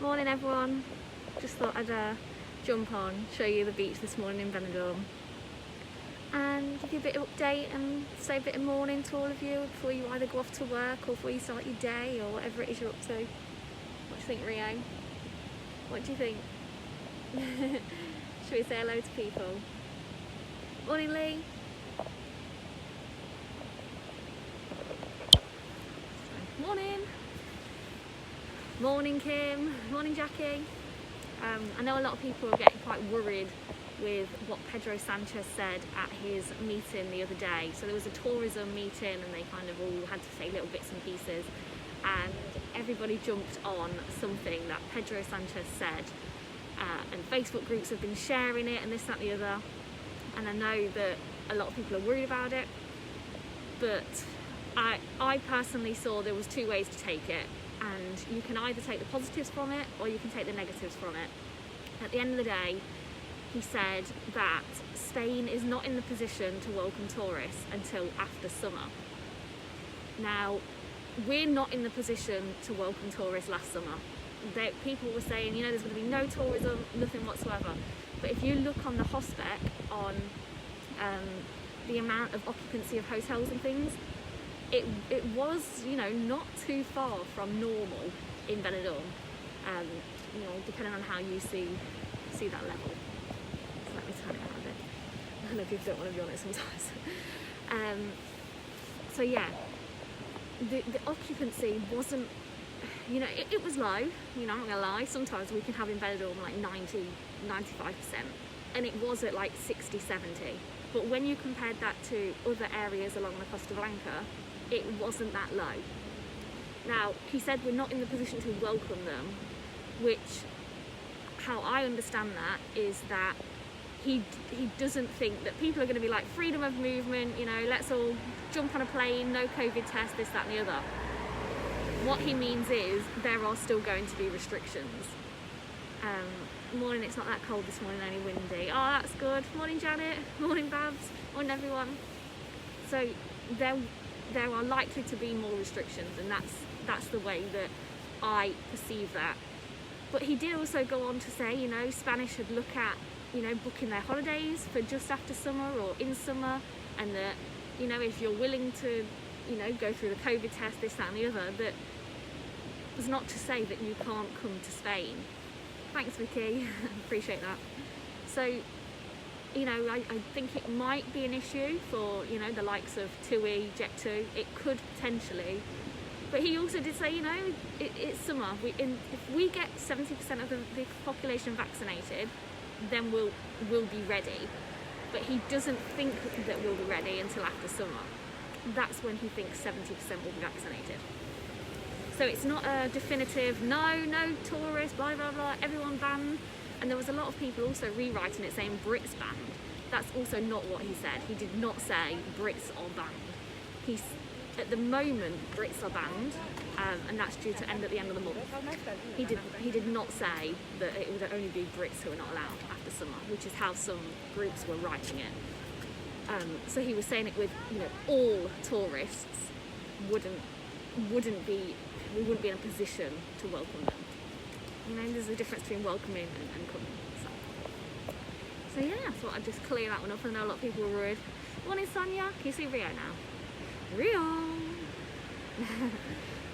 Morning everyone, just thought I'd jump on, show you the beach this morning in Benidorm and give you a bit of update and say a bit of morning to all of you before you either go off to work or before you start your day or whatever it is you're up to. What do you think, Rio? What do you think? Should we say hello to people? Morning Lee. Morning. Morning Kim. Morning Jackie. I know a lot of people are getting quite worried with what Pedro Sanchez said at his meeting the other day. So there was a tourism meeting and they kind of all had to say little bits and pieces, and everybody jumped on something that Pedro Sanchez said, and Facebook groups have been sharing it and this, that and the other, and I know that a lot of people are worried about it, but I personally saw there was two ways to take it, and you can either take the positives from it or you can take the negatives from it. At the end of the day, he said that Spain is not in the position to welcome tourists until after summer. Now, we're not in the position to welcome tourists last summer. People were saying, you know, there's going to be no tourism, nothing whatsoever. But if you look on the HOSPEC on the amount of occupancy of hotels and things, it was, you know, not too far from normal in Benidorm, you know, depending on how you see that level. So let me turn it around a bit. I know people don't want to be on it sometimes. So yeah, the occupancy wasn't, you know, it was low, you know, I'm not gonna lie. Sometimes we can have in Benidorm like 90, 95%, and it was at like 60, 70. But when you compared that to other areas along the Costa Blanca, it wasn't that low. Now, he said we're not in the position to welcome them, which, how I understand that, is that he doesn't think that people are going to be like freedom of movement, you know, let's all jump on a plane, no COVID test, this, that and the other. What he means is there are still going to be restrictions. Morning, it's not that cold this morning, only windy. Oh, that's good. Morning Janet, morning Babs, morning everyone. So there are likely to be more restrictions, and that's the way that I perceive that. But he did also go on to say, you know, Spanish should look at, you know, booking their holidays for just after summer or in summer, and that, you know, if you're willing to, you know, go through the COVID test, this, that and the other, that was not to say that you can't come to Spain. Thanks Vicky, appreciate that. So, you know, I think it might be an issue for, you know, the likes of TUI, Jet2, it could potentially. But he also did say, you know, it's summer. If we get 70% of the population vaccinated, then we'll be ready. But he doesn't think that we'll be ready until after summer. That's when he thinks 70% will be vaccinated. So it's not a definitive, no tourists, blah, blah, blah, everyone banned. And there was a lot of people also rewriting it saying Brits banned. That's also not what he said. He did not say Brits are banned. At the moment, Brits are banned, and that's due to end at the end of the month. He did not say that it would only be Brits who are not allowed after summer, which is how some groups were writing it. So he was saying it with, you know, all tourists we wouldn't be in a position to welcome them. You know, there's a difference between welcoming and coming. So yeah, I thought I'd just clear that one up. I know a lot of people were worried. Morning Sonia, can you see Rio now? Rio!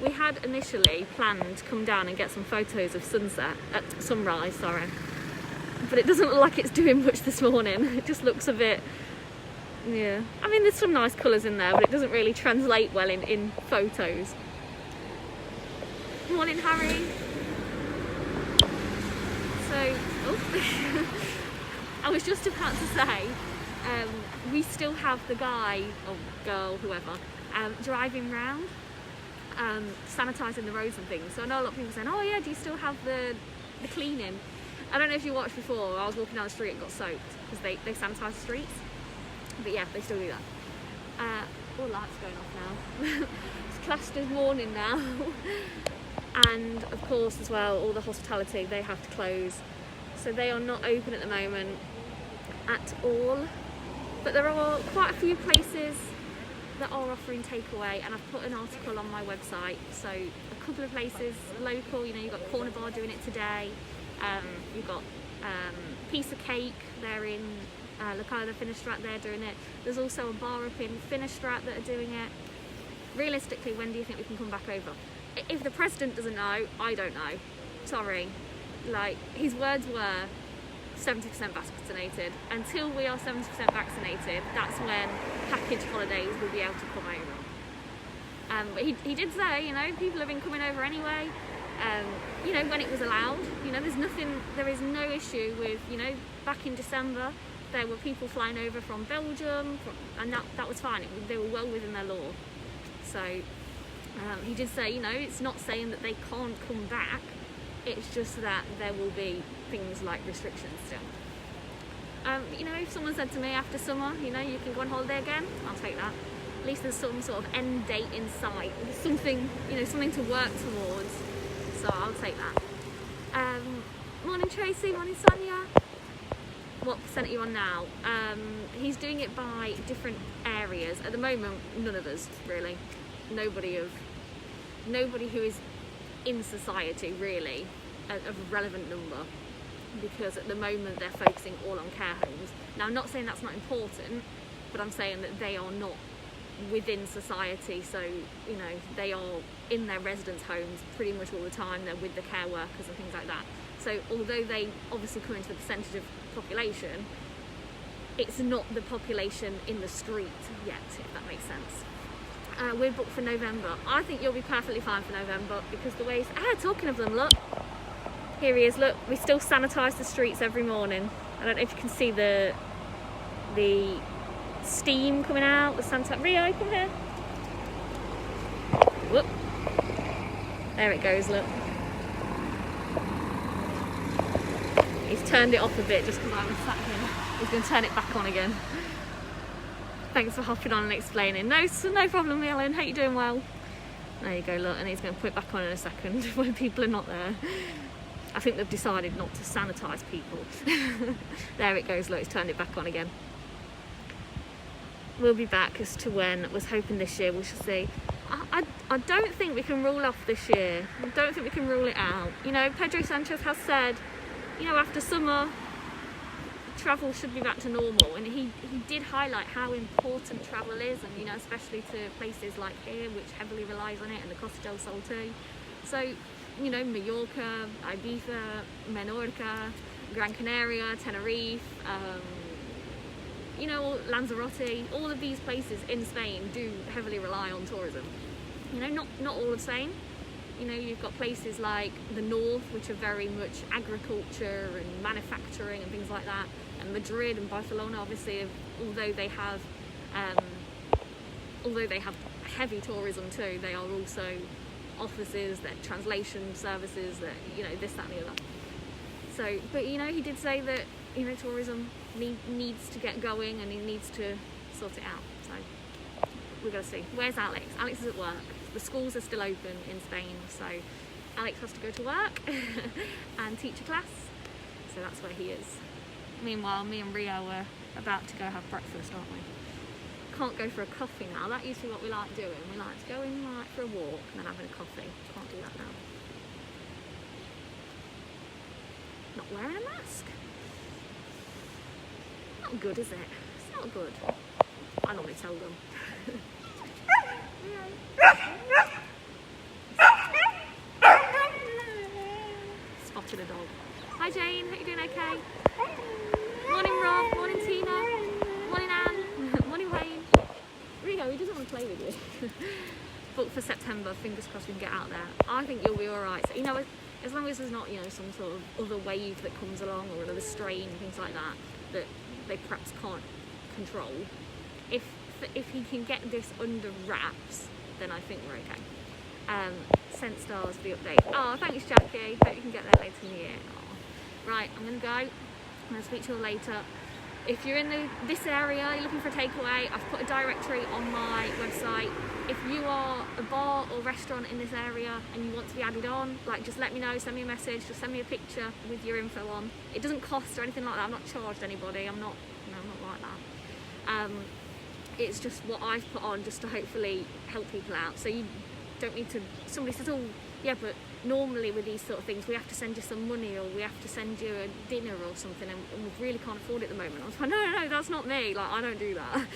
We had initially planned to come down and get some photos of sunrise, sorry. But it doesn't look like it's doing much this morning. It just looks a bit, yeah. I mean, there's some nice colours in there, but it doesn't really translate well in photos. Morning Harry. So, I was just about to say, we still have the guy, or girl, whoever, driving round, sanitising the roads and things. So I know a lot of people saying, oh yeah, do you still have the cleaning? I don't know if you watched before, I was walking down the street and got soaked, because they sanitise the streets. But yeah, they still do that. All lights going off now. It's classed as morning now. And of course as well, all the hospitality, they have to close. So they are not open at the moment at all. But there are quite a few places that are offering takeaway, and I've put an article on my website. So a couple of places local, you know, you've got Corner Bar doing it today. You've got Piece of Cake, they're in Locale Finistrat, they're doing it. There's also a bar up in Finistrat that are doing it. Realistically, when do you think we can come back over? If the president doesn't know, I don't know. Sorry. Like, his words were 70% vaccinated. Until we are 70% vaccinated, that's when package holidays will be able to come over. But he did say, you know, people have been coming over anyway. You know, when it was allowed, you know, there is no issue with, you know, back in December, there were people flying over from Belgium, and that was fine. They were well within their law. So he did say, you know, it's not saying that they can't come back, it's just that there will be things like restrictions still. You know, if someone said to me after summer, you know, you can go on holiday again, I'll take that. At least there's some sort of end date in sight, something, you know, something to work towards. So I'll take that. Morning Tracy, morning Sonia. What percent are you on now? He's doing it by different areas. At the moment, none of us really. Nobody who is in society really, of a relevant number, because at the moment they're focusing all on care homes. Now, I'm not saying that's not important, but I'm saying that they are not within society, so, you know, they are in their residence homes pretty much all the time. They're with the care workers and things like that. So although they obviously come into the percentage of population, it's not the population in the street yet, if that makes sense. We're booked for November. I think you'll be perfectly fine for November, because the way talking of them, look, here he is, look, we still sanitise the streets every morning. I don't know if you can see the steam coming out, the Santa Rio, come here. Whoop. There it goes, look. He's turned it off a bit just because I was sat here. He's going to turn it back on again. Thanks for hopping on and explaining. No problem, Ellen. Hope you're doing well. There you go, look, and he's going to put it back on in a second when people are not there. I think they've decided not to sanitise people. There it goes, look, he's turned it back on again. We'll be back as to when. I was hoping this year, we shall see. I don't think we can rule off this year. I don't think we can rule it out. You know, Pedro Sanchez has said, you know, after summer, travel should be back to normal, and he did highlight how important travel is, and, you know, especially to places like here, which heavily relies on it, and the Costa del Sol too. So, you know, Mallorca, Ibiza, Menorca, Gran Canaria, Tenerife, you know, Lanzarote, all of these places in Spain do heavily rely on tourism. You know, not all of Spain. You know, you've got places like the north, which are very much agriculture and manufacturing and things like that. And Madrid and Barcelona, obviously, although they have heavy tourism too, they are also offices, they're translation services, that, you know, this, that and the other. So, but, you know, he did say that, you know, tourism needs to get going, and he needs to sort it out. So we're going to see. Where's Alex? Alex is at work. The schools are still open in Spain, so Alex has to go to work and teach a class. So that's where he is. Meanwhile, me and Rio are about to go have breakfast, aren't we? Can't go for a coffee now. That used to be what we like doing. We like to go in like for a walk and then having a coffee. Can't do that now. Not wearing a mask. Not good, is it? It's not good. I normally tell them. Spotted a dog. Hi Jane, hope you're doing okay. Morning Rob, morning Tina, morning Anne, morning Wayne. Rio, he doesn't want to play with you. Booked for September, fingers crossed we can get out there. I think you'll be alright. So, you know, as long as there's not, you know, some sort of other wave that comes along, or another strain, things like that, that they perhaps can't control. If he can get this under wraps, then I think we're okay. Sent stars for the update. Oh, thanks Jackie. Hope you can get there later in the year. Oh. Right, I'm going to go. I'm going to speak to you later. If you're in this area, you're looking for a takeaway, I've put a directory on my website. If you are a bar or restaurant in this area and you want to be added on, like, just let me know, send me a message, just send me a picture with your info on. It doesn't cost or anything like that. I'm not charged anybody. I'm not like that. it's just what I've put on just to hopefully help people out. So you don't need to, somebody says, oh yeah, but normally with these sort of things we have to send you some money, or we have to send you a dinner or something, and we really can't afford it at the moment. I was like, no, that's not me, like I don't do that.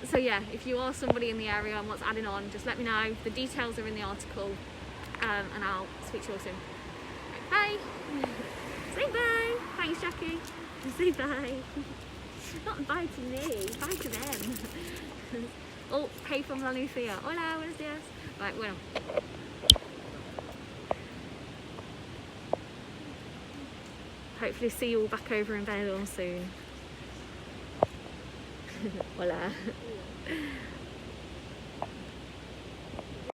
So yeah, if you are somebody in the area and what's adding on, just let me know. The details are in the article, and I'll speak to you all soon. Bye. Say bye. Thanks, Jackie. Say bye. Not bye to me, bye to them. Oh, hey from La Lucia. Hola, buenos días. Right, bueno. Hopefully see you all back over in Benidorm soon. Hola.